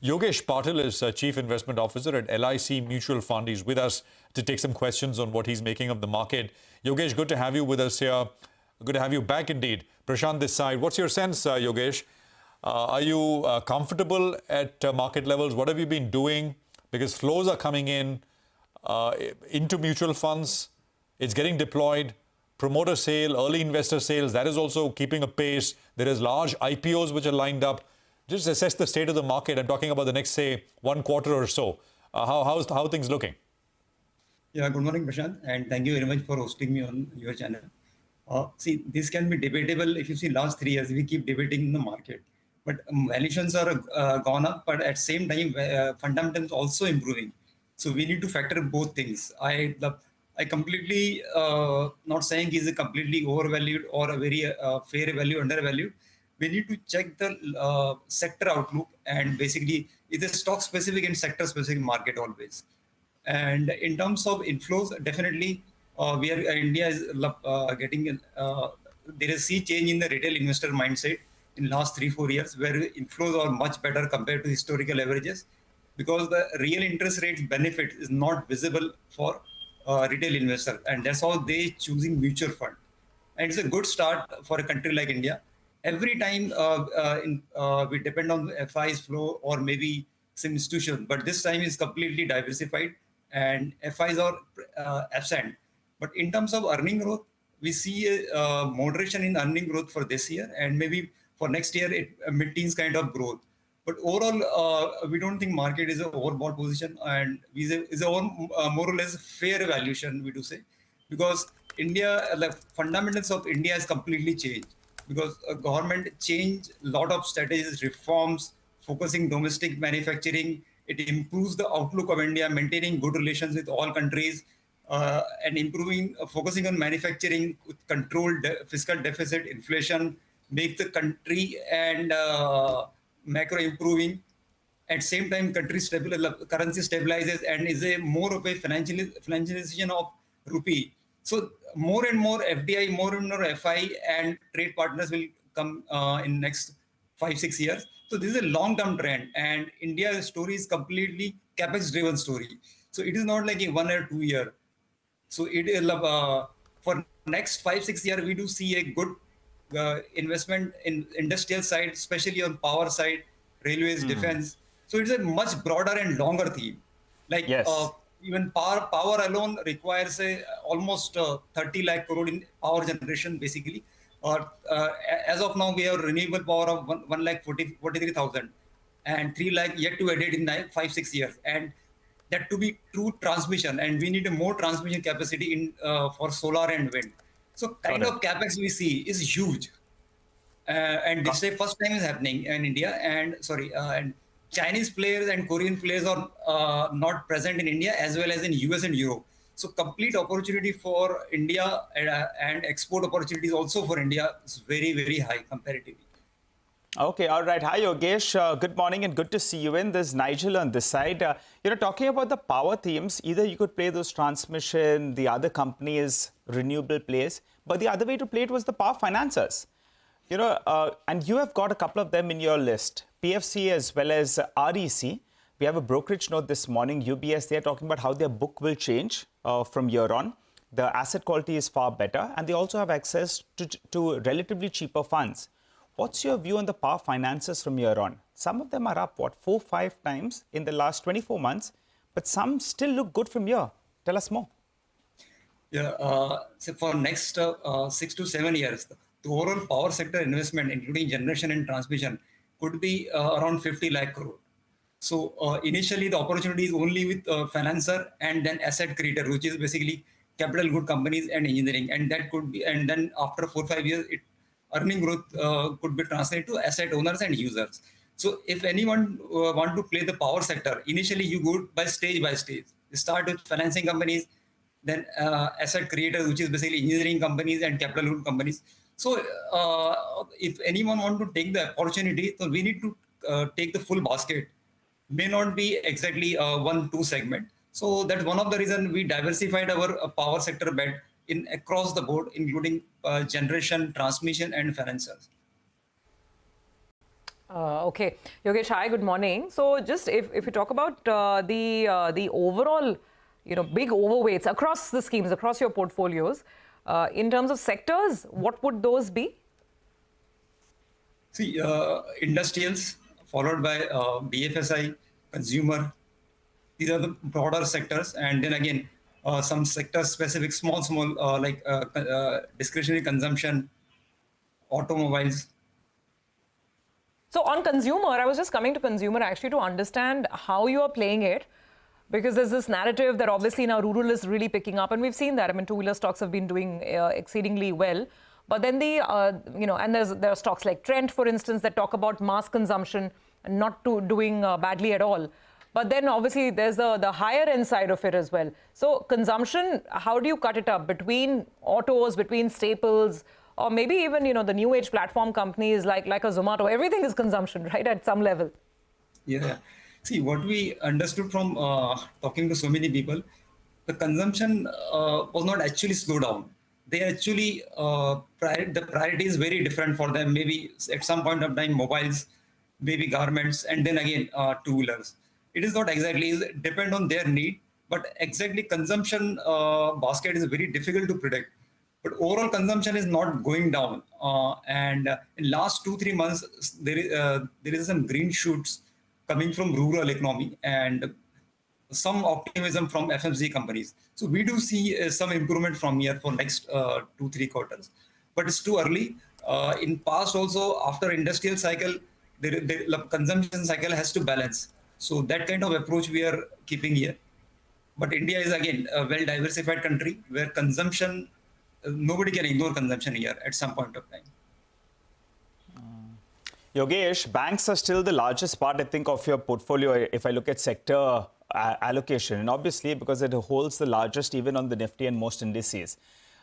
Yogesh Patil is Chief Investment Officer at LIC Mutual Fund. He's with us to take some questions on what he's making of the market. Yogesh, good to have you with us here. Good to have you back indeed. Prashant this side. What's your sense, Yogesh? Are you comfortable at market levels? What have you been doing? Because flows are coming in into mutual funds. It's getting deployed. Promoter sale, early investor sales, that is also keeping a pace. There is large IPOs which are lined up. Just assess the state of the market. I'm talking about the next, say, 1 quarter or so. How are things looking? Yeah, good morning, Prashant, and thank you very much for hosting me on your channel. See, this can be debatable. If you see last 3 years, we keep debating in the market. But valuations are gone up, but at the same time, fundamentals also improving. So we need to factor both things. I completely, not saying is a completely overvalued or a very fair value, undervalued. We need to check the sector outlook, and basically it's a stock specific and sector specific market always. And in terms of inflows, definitely India is getting there is sea change in the retail investor mindset in last 3-4 years, where inflows are much better compared to historical averages, because the real interest rates benefit is not visible for retail investor, and that's how they choosing mutual fund. And it's a good start for a country like India. Every time we depend on FI's flow or maybe some institution, but this time is completely diversified and FIs are absent. But in terms of earning growth, we see a moderation in earning growth for this year, and maybe for next year, a mid-teens kind of growth. But overall, we don't think market is an overbought position, and is a more or less fair valuation, we do say, because India, the fundamentals of India has completely changed, because government changed a lot of strategies, reforms, focusing domestic manufacturing. It improves the outlook of India, maintaining good relations with all countries, and improving, focusing on manufacturing with controlled fiscal deficit, inflation, make the country and macro improving. At same time, currency stabilizes and is a more of a financialization of rupee. So more and more FDI, more and more FI and trade partners will come in next 5-6 years. So this is a long-term trend, and India's story is completely capex-driven story. So it is not like a 1 or 2 year. So it is for next 5-6 years, we do see a good investment in industrial side, especially on power side, railways, defense. So it's a much broader and longer theme. Like even power alone requires almost 30 lakh crore in power generation, basically. As of now, we have renewable power of 1,43,000, and 3 lakh yet to add it in 5-6 years. And that to be true transmission, and we need a more transmission capacity in for solar and wind. So kind of capex we see is huge, and this is first time is happening in India. And and Chinese players and Korean players are not present in India as well as in US and Europe. So complete opportunity for India, and export opportunities also for India is very, very high comparatively. Okay, all right. Hi, Yogesh. Good morning and good to see you in. There's Nigel on this side. Talking about the power themes, either you could play those transmission, the other company is renewable plays, but the other way to play it was the power financiers. And you have got a couple of them in your list, PFC as well as REC. We have a brokerage note this morning, UBS, they're talking about how their book will change from year on. The asset quality is far better, and they also have access to relatively cheaper funds. What's your view on the power finances from here on? Some of them are up, 4-5 times in the last 24 months, but some still look good from here. Tell us more. Yeah, so for next 6 to 7 years, the overall power sector investment, including generation and transmission, could be around 50 lakh crore. So initially, the opportunity is only with financer and then asset creator, which is basically capital good companies and engineering, and that could be, and then after 4-5 years, earning growth could be translated to asset owners and users. So if anyone want to play the power sector, initially you go by stage. You start with financing companies, then asset creators, which is basically engineering companies and capital good companies. So if anyone want to take the opportunity, so we need to take the full basket. May not be exactly 1-2 segment. So that's one of the reasons we diversified our power sector bet in across the board, including generation, transmission, and financials. Okay, Yogesh, hi, good morning. So just if you talk about the overall, big overweights across the schemes, across your portfolios, in terms of sectors, what would those be? See, industrials followed by BFSI, consumer. These are the broader sectors, and then again, some sector-specific, small, like discretionary consumption, automobiles. So on consumer, I was just coming to consumer actually to understand how you are playing it, because there's this narrative that obviously now rural is really picking up, and we've seen that. I mean, two-wheeler stocks have been doing exceedingly well. But then and there are stocks like Trent, for instance, that talk about mass consumption and not doing badly at all. But then obviously there's the higher end side of it as well. So consumption, how do you cut it up between autos, between staples, or maybe even, the new age platform companies like a Zomato? Everything is consumption, right, at some level. Yeah. See, what we understood from talking to so many people, the consumption was not actually slow down. They actually, the priority is very different for them. Maybe at some point of time, mobiles, maybe garments, and then again, two-wheelers. It is not exactly, depend on their need, but exactly consumption basket is very difficult to predict. But overall consumption is not going down. And in last 2-3 months, there is some green shoots coming from rural economy and some optimism from FMCG companies. So we do see some improvement from here for next 2-3 quarters, but it's too early. In past also, after industrial cycle, the consumption cycle has to balance. So that kind of approach we are keeping here. But India is again a well-diversified country where consumption, nobody can ignore consumption here at some point of time. Yogesh, banks are still the largest part, I think, of your portfolio if I look at sector allocation. And obviously, because it holds the largest even on the Nifty and most indices.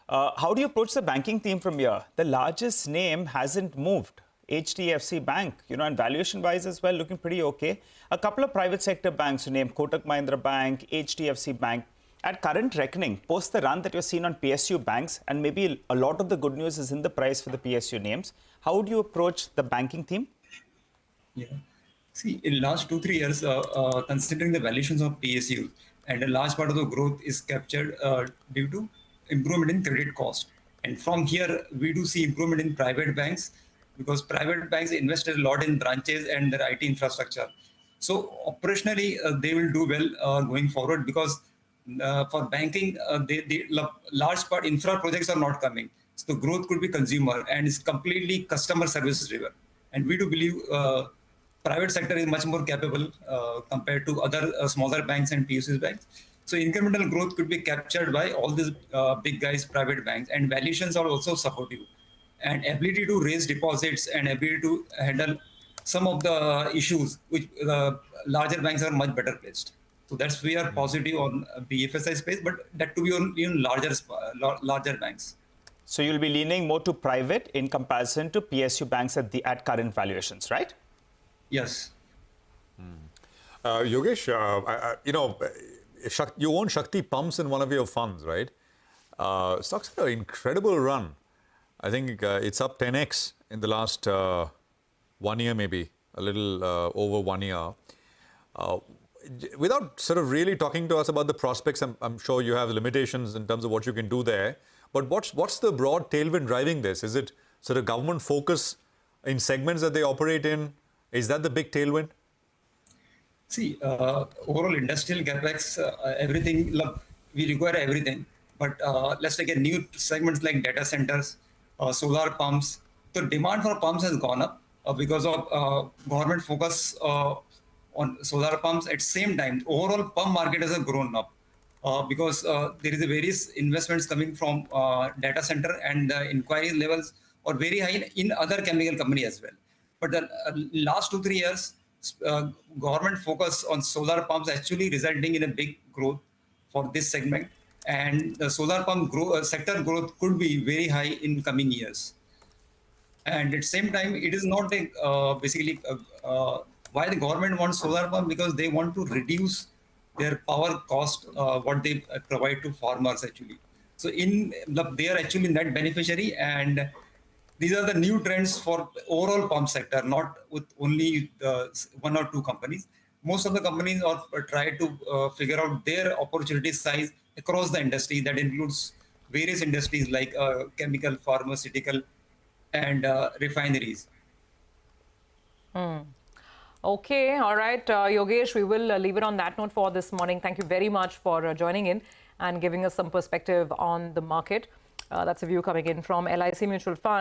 How do you approach the banking theme from here? The largest name hasn't moved. HDFC Bank, and valuation-wise as well, looking pretty okay. A couple of private sector banks, you name Kotak Mahindra Bank, HDFC Bank. At current reckoning, post the run that you're seeing on PSU banks, and maybe a lot of the good news is in the price for the PSU names, how would you approach the banking theme? Yeah. See, in last 2-3 years, considering the valuations of PSU, and a large part of the growth is captured due to improvement in credit cost. And from here, we do see improvement in private banks because private banks invested a lot in branches and their IT infrastructure. So operationally, they will do well going forward because for banking, large part infra projects are not coming. So the growth could be consumer and it's completely customer service driven. And we do believe private sector is much more capable compared to other smaller banks and PSU banks. So incremental growth could be captured by all these big guys, private banks, and valuations are also supportive. And ability to raise deposits and ability to handle some of the issues which the larger banks are much better placed. So that's we are positive on BFSI space, but that to be on even larger banks. So you'll be leaning more to private in comparison to PSU banks at current valuations, right? Yes. Yogesh, you own Shakti Pumps in one of your funds, right? Stocks had an incredible run. I think it's up 10x in the last 1 year, maybe a little over 1 year. Without sort of really talking to us about the prospects, I'm sure you have limitations in terms of what you can do there. But what's the broad tailwind driving this? Is it sort of government focus in segments that they operate in? Is that the big tailwind? See, overall industrial capex, everything, look, we require everything. But let's take a new segments like data centers, solar pumps. The demand for pumps has gone up because of government focus on solar pumps. At the same time, overall pump market has grown up because there is a various investments coming from data center and the inquiry levels are very high in other chemical company as well. But the last 2-3 years, government focus on solar pumps actually resulting in a big growth for this segment. And the solar pump sector growth could be very high in coming years. And at the same time, it is not basically why the government wants solar pump, because they want to reduce their power cost, what they provide to farmers actually. So they are actually net beneficiary, and these are the new trends for overall pump sector, not with only one or two companies. Most of the companies are try to figure out their opportunity size across the industry. That includes various industries like chemical, pharmaceutical, and refineries. Okay, all right, Yogesh, we will leave it on that note for this morning. Thank you very much for joining in and giving us some perspective on the market. That's a view coming in from LIC Mutual Fund.